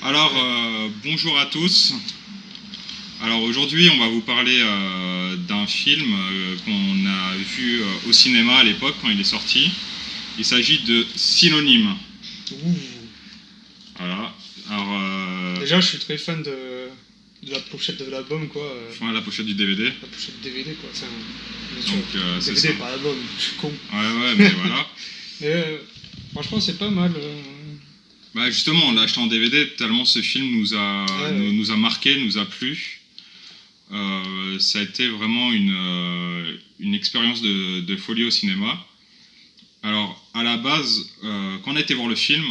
Alors, bonjour à tous. Alors aujourd'hui, on va vous parler d'un film qu'on a vu au cinéma à l'époque quand il est sorti. Il s'agit de Synonyme. Ouh. Voilà. Alors, Déjà, je suis très fan de la pochette de l'album, quoi. enfin, la pochette du DVD. La pochette DVD, quoi. C'est bien sûr. Donc, c'est DVD, ça. pas l'album, je suis con. Ouais, mais voilà. Mais franchement, c'est pas mal. Bah justement, on l'a acheté en DVD tellement ce film nous a marqué, nous a plu. Ça a été vraiment une expérience de folie au cinéma. Alors, à la base, quand on a été voir le film,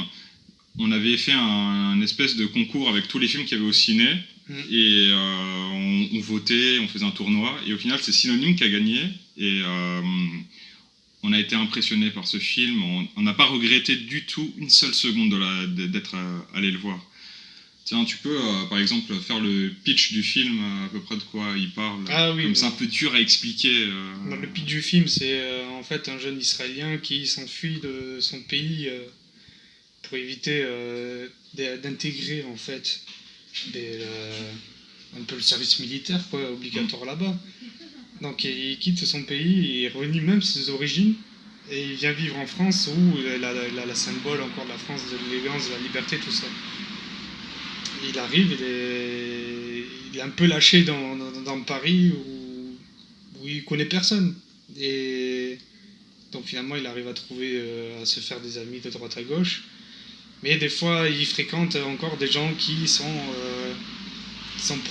on avait fait un espèce de concours avec tous les films qu'il y avait au ciné. Et on votait, on faisait un tournoi. Et au final, c'est Synonyme qui a gagné. Et on a été impressionné par ce film. On n'a pas regretté du tout une seule seconde d'être allé le voir. Tiens, tu peux, par exemple, faire le pitch du film, à peu près de quoi il parle. Ah oui. Comme c'est un peu dur à expliquer. Le pitch du film, c'est en fait un jeune Israélien qui s'enfuit de son pays pour éviter d'intégrer en fait un peu le service militaire, quoi, obligatoire là-bas. Donc il quitte son pays, il renie même ses origines et il vient vivre en France où il a la symbole encore de la France, de l'élégance, de la liberté, tout ça. Et il arrive, il est un peu lâché dans Paris où il connaît personne. Et donc finalement il arrive à se faire des amis de droite à gauche. Mais des fois il fréquente encore des gens qui sont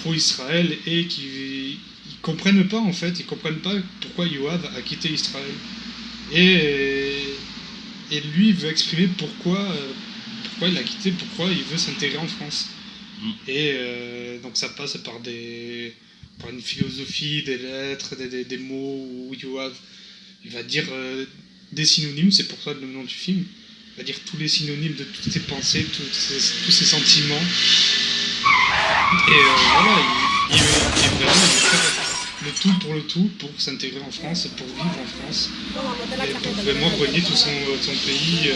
pro-Israël et qui comprennent pas en fait, ils comprennent pas pourquoi Yoav a quitté Israël. Et lui veut exprimer pourquoi il a quitté, pourquoi il veut s'intégrer en France. Et donc ça passe par une philosophie, des lettres, des mots où Yoav il va dire des synonymes, c'est pour ça le nom du film. Il va dire tous les synonymes de toutes ses pensées, tous ses sentiments. Et voilà, il veut faire le tout pour s'intégrer en France, pour vivre en France, et pour vraiment renier tout son pays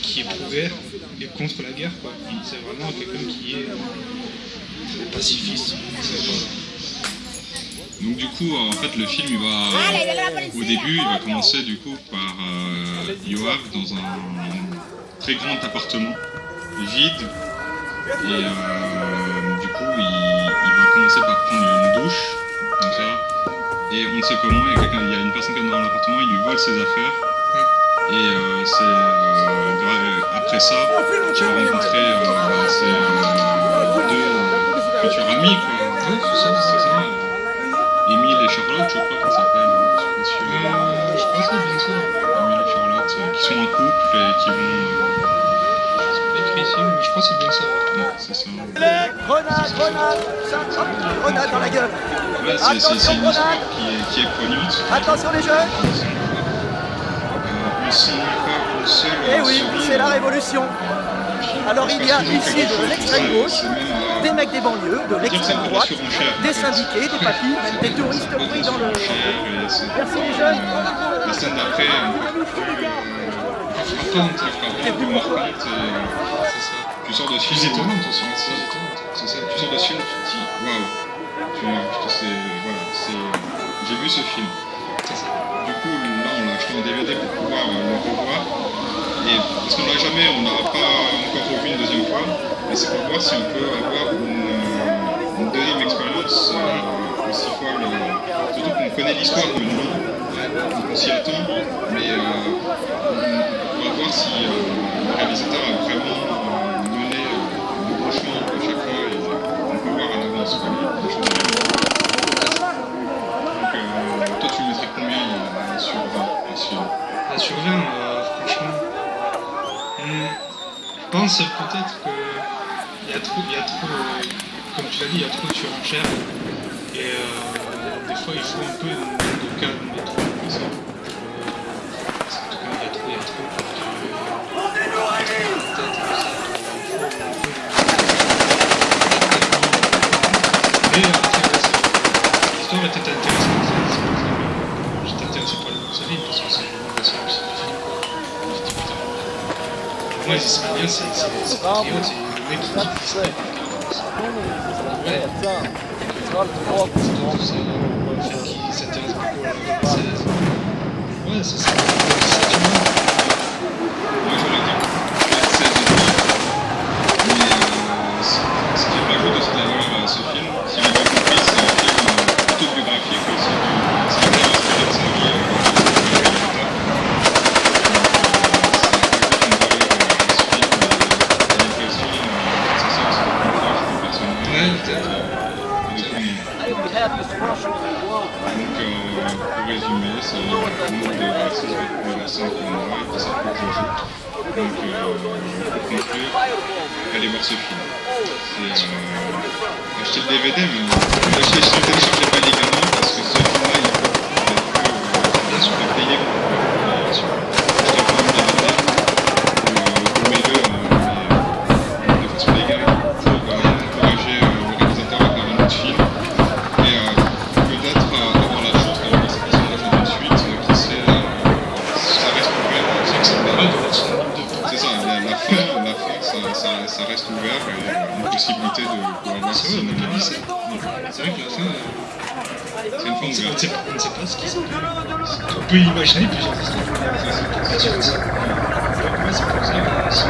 qui est pro-guerre, et contre la guerre, quoi. C'est vraiment quelqu'un qui est pacifiste. Donc du coup, en fait, le film, au début, il va commencer du coup par Yoav dans un très grand appartement vide. Et du coup, il va commencer par prendre une douche, comme ça. Et on ne sait comment, il y a une personne qui est dans l'appartement, il lui vole ses affaires. Et c'est après ça qu'il va rencontrer ses deux futurs amis, quoi. Oui, c'est ça. Émile et Charlotte, je crois qu'elles s'appellent. Je pense que c'est bien ça. Émile et Charlotte, qui sont en couple et qui vont... Ici, mais je crois que c'est bien ça. Ouais, c'est ça. Grenade dans la gueule. Là, c'est une histoire qui est connue. Attention les jeunes. On sent pas une seule... Eh oui, c'est la révolution. Alors il y a ici de l'extrême gauche, des mecs des banlieues, de l'extrême droite, des syndiqués, des papis, même des touristes pris dans le... Merci les jeunes. La scène d'après, plus marquante, tu sors de ce film. Plus étonnante aussi. C'est ça, tu sors de ce film, tu te dis waouh, j'ai vu ce film. Du coup, là, on l'a acheté en DVD pour pouvoir le revoir. Et parce qu'on on n'a pas encore revu une deuxième fois, mais c'est pour voir si on peut avoir une deuxième expérience aussi folle. Surtout qu'on connaît l'histoire de nous, donc on s'y attend, mais on va voir si le réalisateur a vraiment mené le bon chemin à chaque fois et on peut voir à l'avance les choses. Donc toi tu mettrais combien sur 20 sur 20, franchement, je pense peut-être qu'il y a trop, comme tu l'as dit, il y a trop de surenchères. Et des fois, il faut un peu de calme et trop. Parce que, en tout cas, il y a trop. Mais l'histoire était intéressante. J'étais intéressé par le film parce que c'est une version aussi du film. Moi, les Israéliens, Ouais, c'est patriote, c'est le mec qui dit ça. Ouais. Qui s'intéresse beaucoup à la langue française. Ouais, c'est ça. Moi j'aurais dit 16 et demi. Mais ce qui rajoute aussi de la valeur à ce film, si on l'a bien compris, c'est un film autobiographique aussi. C'est vraiment inspiré de sa vie. Pour résumer, c'est le monde de racisme de la scène pour moi et ça pour Jojo. Donc pour conclure, allez voir ce film. Achetez le DVD, mais ne téléchargez pas illégalement parce que ce film-là, il faut bien sûr le payer pour achetez quand même le DVD ou mettez-le de façon légale pour encourager le réalisateur à faire un autre film. Peut-être avoir la chance de voir ces personnages tout de suite, qui sait, ça reste ouvert, c'est ça, la fin ça reste ouvert et une possibilité de pouvoir voir c'est ça. vrai, on n'a pas dit ça. C'est vrai que la fin, C'est une fin ouverte. on ne sait pas ce qui se passe. On peut imaginer plusieurs histoires. C'est ça. Pour moi, c'est pour ça que si